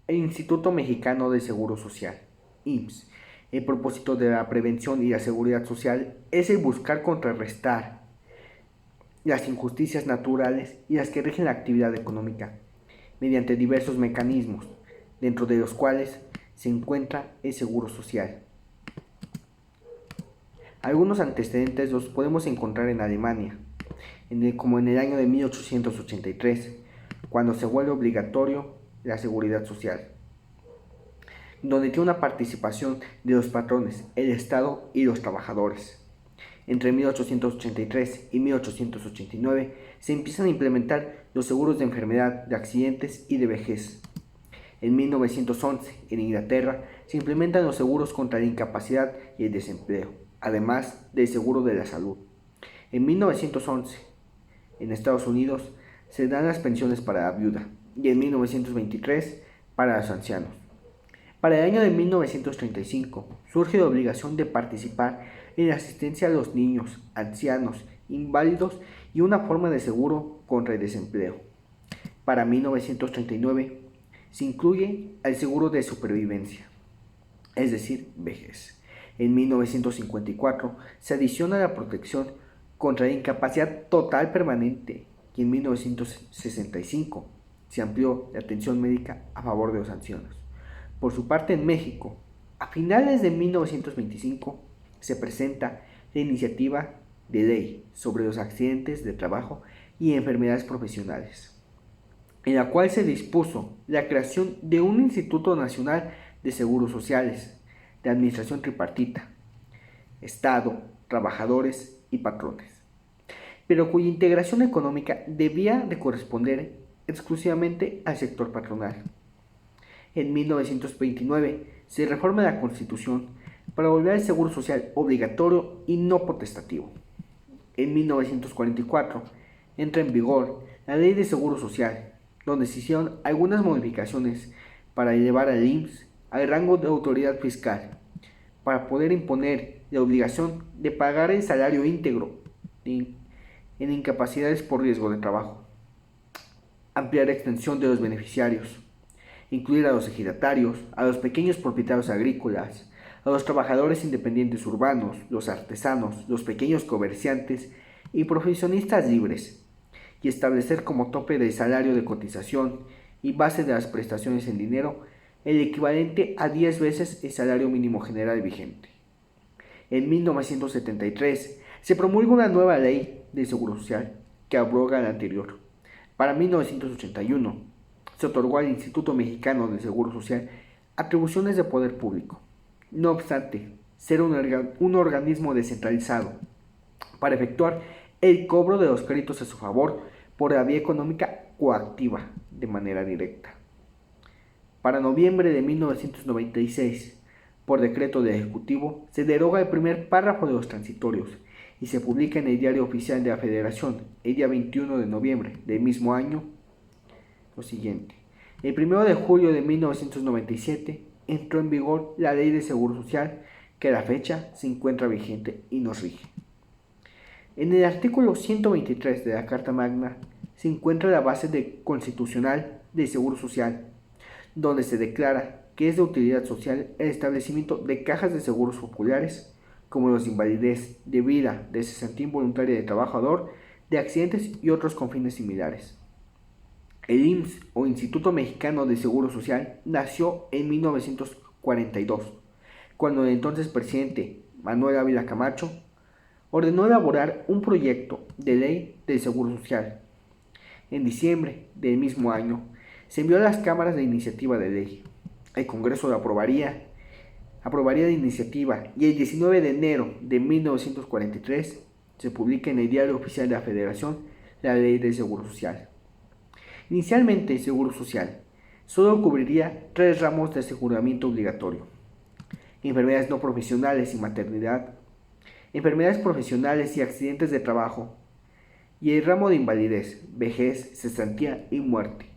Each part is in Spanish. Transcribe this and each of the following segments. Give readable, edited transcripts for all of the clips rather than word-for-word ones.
El Instituto Mexicano de Seguro Social, IMSS. El propósito de la prevención y la seguridad social es el buscar contrarrestar las injusticias naturales y las que rigen la actividad económica, mediante diversos mecanismos, dentro de los cuales se encuentra el seguro social. Algunos antecedentes los podemos encontrar en Alemania, como en el año de 1883, cuando se vuelve obligatorio la seguridad social, donde tiene una participación de los patrones, el Estado y los trabajadores. Entre 1883 y 1889 se empiezan a implementar los seguros de enfermedad, de accidentes y de vejez. En 1911, en Inglaterra, se implementan los seguros contra la incapacidad y el desempleo, además del seguro de la salud. En 1911, en Estados Unidos, se dan las pensiones para la viuda y en 1923 para los ancianos. Para el año de 1935 surge la obligación de participar en la asistencia a los niños, ancianos, inválidos y una forma de seguro contra el desempleo. Para 1939 se incluye el seguro de supervivencia, es decir, vejez. En 1954 se adiciona la protección contra la incapacidad total permanente y en 1965 se amplió la atención médica a favor de los ancianos. Por su parte, en México, a finales de 1925 se presenta la iniciativa de ley sobre los accidentes de trabajo y enfermedades profesionales, en la cual se dispuso la creación de un Instituto Nacional de Seguros Sociales, de administración tripartita, Estado, trabajadores y patrones, pero cuya integración económica debía de corresponder exclusivamente al sector patronal. En 1929 se reforma la Constitución para volver al seguro social obligatorio y no potestativo. En 1944 entra en vigor la Ley de Seguro Social, donde se hicieron algunas modificaciones para elevar al IMSS al rango de autoridad fiscal, para poder imponer la obligación de pagar el salario íntegro en incapacidades por riesgo de trabajo, ampliar la extensión de los beneficiarios, incluir a los ejidatarios, a los pequeños propietarios agrícolas, a los trabajadores independientes urbanos, los artesanos, los pequeños comerciantes y profesionistas libres, y establecer como tope del salario de cotización y base de las prestaciones en dinero el equivalente a 10 veces el salario mínimo general vigente. En 1973 se promulga una nueva ley de seguro social que abroga la anterior. Para 1981 se otorgó al Instituto Mexicano de Seguro Social atribuciones de poder público. No obstante, ser un organismo descentralizado para efectuar el cobro de los créditos a su favor por la vía económica coactiva de manera directa. Para noviembre de 1996, por decreto del Ejecutivo, se deroga el primer párrafo de los transitorios y se publica en el Diario Oficial de la Federación el día 21 de noviembre del mismo año lo siguiente. El 1 de julio de 1997 entró en vigor la Ley de Seguro Social, que a la fecha se encuentra vigente y nos rige. En el artículo 123 de la Carta Magna se encuentra la base constitucional del Seguro Social, donde se declara que es de utilidad social el establecimiento de cajas de seguros populares, como los de invalidez, de vida, de cesantía involuntaria de trabajador, de accidentes y otros con fines similares. El IMSS, o Instituto Mexicano de Seguro Social, nació en 1942, cuando el entonces presidente Manuel Ávila Camacho ordenó elaborar un proyecto de ley del Seguro Social. En diciembre del mismo año se envió a las cámaras de iniciativa de ley. El Congreso lo aprobaría la iniciativa y el 19 de enero de 1943 se publica en el Diario Oficial de la Federación la Ley del Seguro Social. Inicialmente el Seguro Social solo cubriría 3 ramos de aseguramiento obligatorio: enfermedades no profesionales y maternidad, enfermedades profesionales y accidentes de trabajo, y el ramo de invalidez, vejez, cesantía y muerte.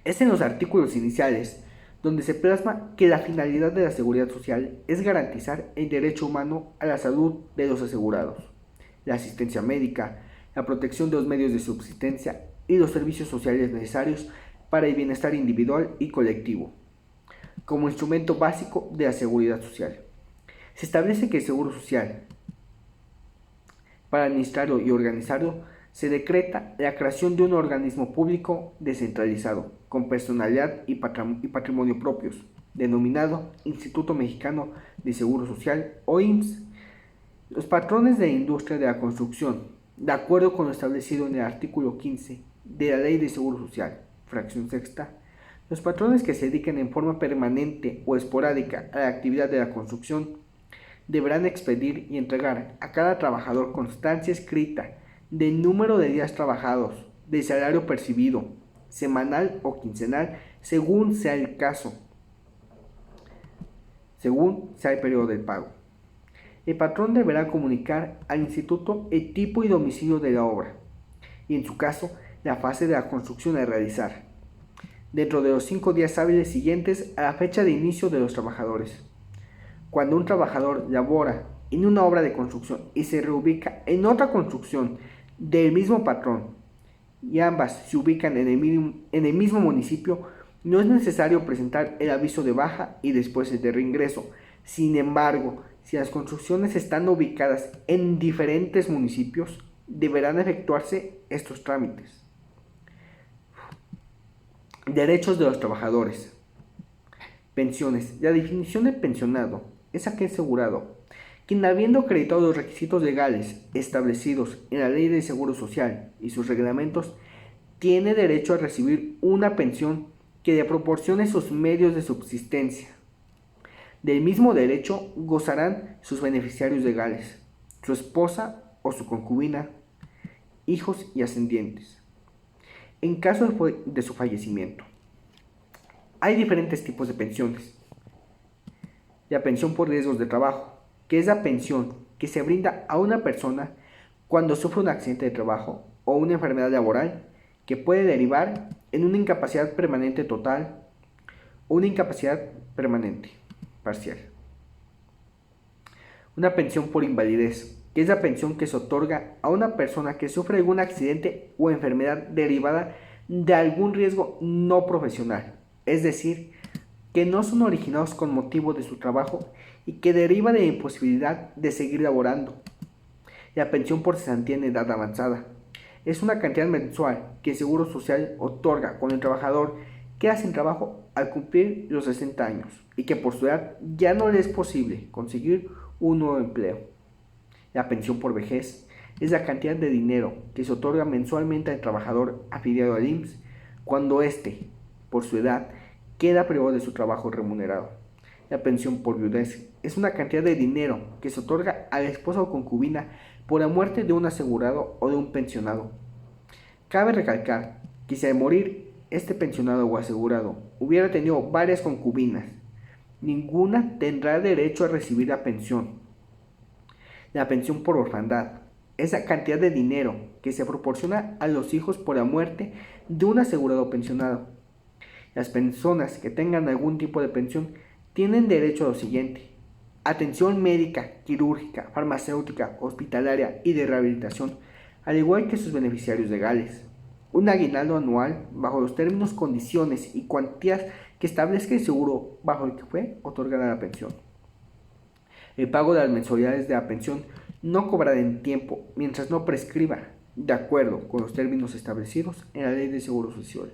Es en los artículos iniciales donde se plasma que la finalidad de la seguridad social es garantizar el derecho humano a la salud de los asegurados, la asistencia médica, la protección de los medios de subsistencia y los servicios sociales necesarios para el bienestar individual y colectivo, como instrumento básico de la seguridad social. Se establece que el Seguro Social, para administrarlo y organizarlo, se decreta la creación de un organismo público descentralizado, con personalidad y patrimonio propios, denominado Instituto Mexicano de Seguro Social o IMSS. Los patrones de la industria de la construcción, de acuerdo con lo establecido en el artículo 15 de la Ley de Seguro Social, fracción sexta, los patrones que se dediquen en forma permanente o esporádica a la actividad de la construcción deberán expedir y entregar a cada trabajador constancia escrita del número de días trabajados, del salario percibido, semanal o quincenal, según sea el caso, según sea el periodo del pago. El patrón deberá comunicar al instituto el tipo y domicilio de la obra y, en su caso, la fase de la construcción a realizar, dentro de los 5 días hábiles siguientes a la fecha de inicio de los trabajadores. Cuando un trabajador labora en una obra de construcción y se reubica en otra construcción del mismo patrón y ambas se ubican en el mismo municipio, no es necesario presentar el aviso de baja y después el de reingreso. Sin embargo, si las construcciones están ubicadas en diferentes municipios, deberán efectuarse estos trámites. Derechos de los trabajadores. Pensiones. La definición de pensionado es aquel asegurado quien, habiendo acreditado los requisitos legales establecidos en la Ley de Seguro Social y sus reglamentos, tiene derecho a recibir una pensión que le proporcione sus medios de subsistencia. Del mismo derecho gozarán sus beneficiarios legales, su esposa o su concubina, hijos y ascendientes, en caso de su fallecimiento. Hay diferentes tipos de pensiones. La pensión por riesgos de trabajo, que es la pensión que se brinda a una persona cuando sufre un accidente de trabajo o una enfermedad laboral que puede derivar en una incapacidad permanente total o una incapacidad permanente parcial. Una pensión por invalidez, que es la pensión que se otorga a una persona que sufre algún accidente o enfermedad derivada de algún riesgo no profesional, es decir, que no son originados con motivo de su trabajo y que deriva de la imposibilidad de seguir laborando. La pensión por cesantía en edad avanzada es una cantidad mensual que el Seguro Social otorga cuando el trabajador queda sin trabajo al cumplir los 60 años y que por su edad ya no le es posible conseguir un nuevo empleo. La pensión por vejez es la cantidad de dinero que se otorga mensualmente al trabajador afiliado al IMSS cuando éste, por su edad, queda privado de su trabajo remunerado. La pensión por viudez es una cantidad de dinero que se otorga a la esposa o concubina por la muerte de un asegurado o de un pensionado. Cabe recalcar que si al morir este pensionado o asegurado hubiera tenido varias concubinas, ninguna tendrá derecho a recibir la pensión. La pensión por orfandad es la cantidad de dinero que se proporciona a los hijos por la muerte de un asegurado o pensionado. Las personas que tengan algún tipo de pensión tienen derecho a lo siguiente: atención médica, quirúrgica, farmacéutica, hospitalaria y de rehabilitación, al igual que sus beneficiarios legales. Un aguinaldo anual bajo los términos, condiciones y cuantías que establezca el seguro bajo el que fue otorgada la pensión. El pago de las mensualidades de la pensión no cobrará en tiempo mientras no prescriba, de acuerdo con los términos establecidos en la Ley de Seguro Social.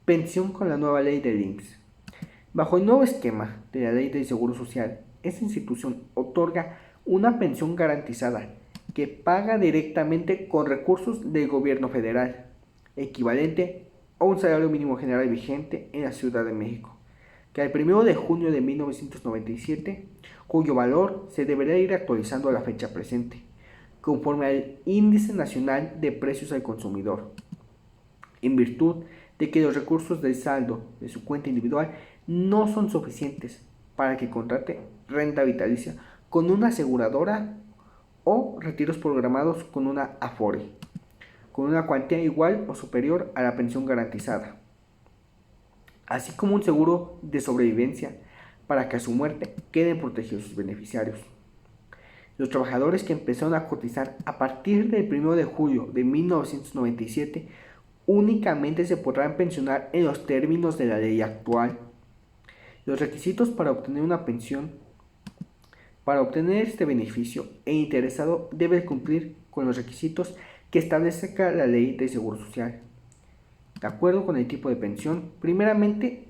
Pensión con la nueva ley del IMSS. Bajo el nuevo esquema de la Ley del Seguro Social, esta institución otorga una pensión garantizada que paga directamente con recursos del gobierno federal, equivalente a un salario mínimo general vigente en la Ciudad de México, que al 1 de junio de 1997, cuyo valor se deberá ir actualizando a la fecha presente, conforme al Índice Nacional de Precios al Consumidor, en virtud de que los recursos del saldo de su cuenta individual no son suficientes para que contrate renta vitalicia con una aseguradora o retiros programados con una Afore, con una cuantía igual o superior a la pensión garantizada, así como un seguro de sobrevivencia para que a su muerte queden protegidos sus beneficiarios. Los trabajadores que empezaron a cotizar a partir del 1 de julio de 1997 únicamente se podrán pensionar en los términos de la ley actual. Los requisitos para obtener una pensión. Para obtener este beneficio, el interesado debe cumplir con los requisitos que establece la ley de Seguro Social. De acuerdo con el tipo de pensión, primeramente,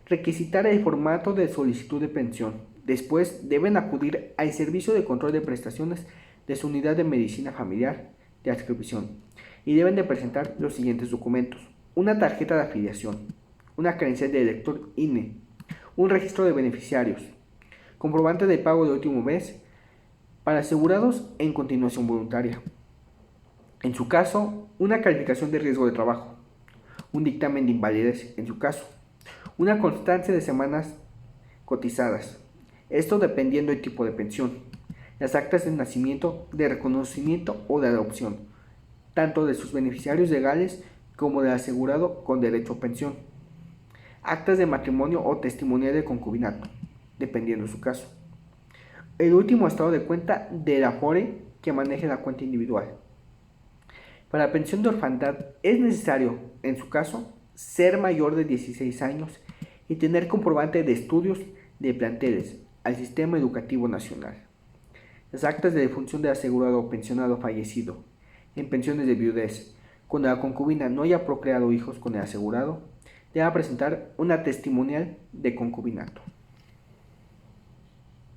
requisitar el formato de solicitud de pensión. Después, deben acudir al servicio de control de prestaciones de su unidad de medicina familiar de adscripción y deben de presentar los siguientes documentos: una tarjeta de afiliación, una credencial de elector INE, un registro de beneficiarios, comprobante de pago de último mes para asegurados en continuación voluntaria. En su caso, una calificación de riesgo de trabajo, un dictamen de invalidez en su caso, una constancia de semanas cotizadas, esto dependiendo del tipo de pensión, las actas de nacimiento, de reconocimiento o de adopción, tanto de sus beneficiarios legales como del asegurado con derecho a pensión, actas de matrimonio o testimonial de concubinato, dependiendo de su caso. El último estado de cuenta del Afore que maneje la cuenta individual. Para pensión de orfandad es necesario, en su caso, ser mayor de 16 años y tener comprobante de estudios de planteles al Sistema Educativo Nacional. Las actas de defunción del asegurado o pensionado fallecido en pensiones de viudez, cuando la concubina no haya procreado hijos con el asegurado, debe presentar una testimonial de concubinato.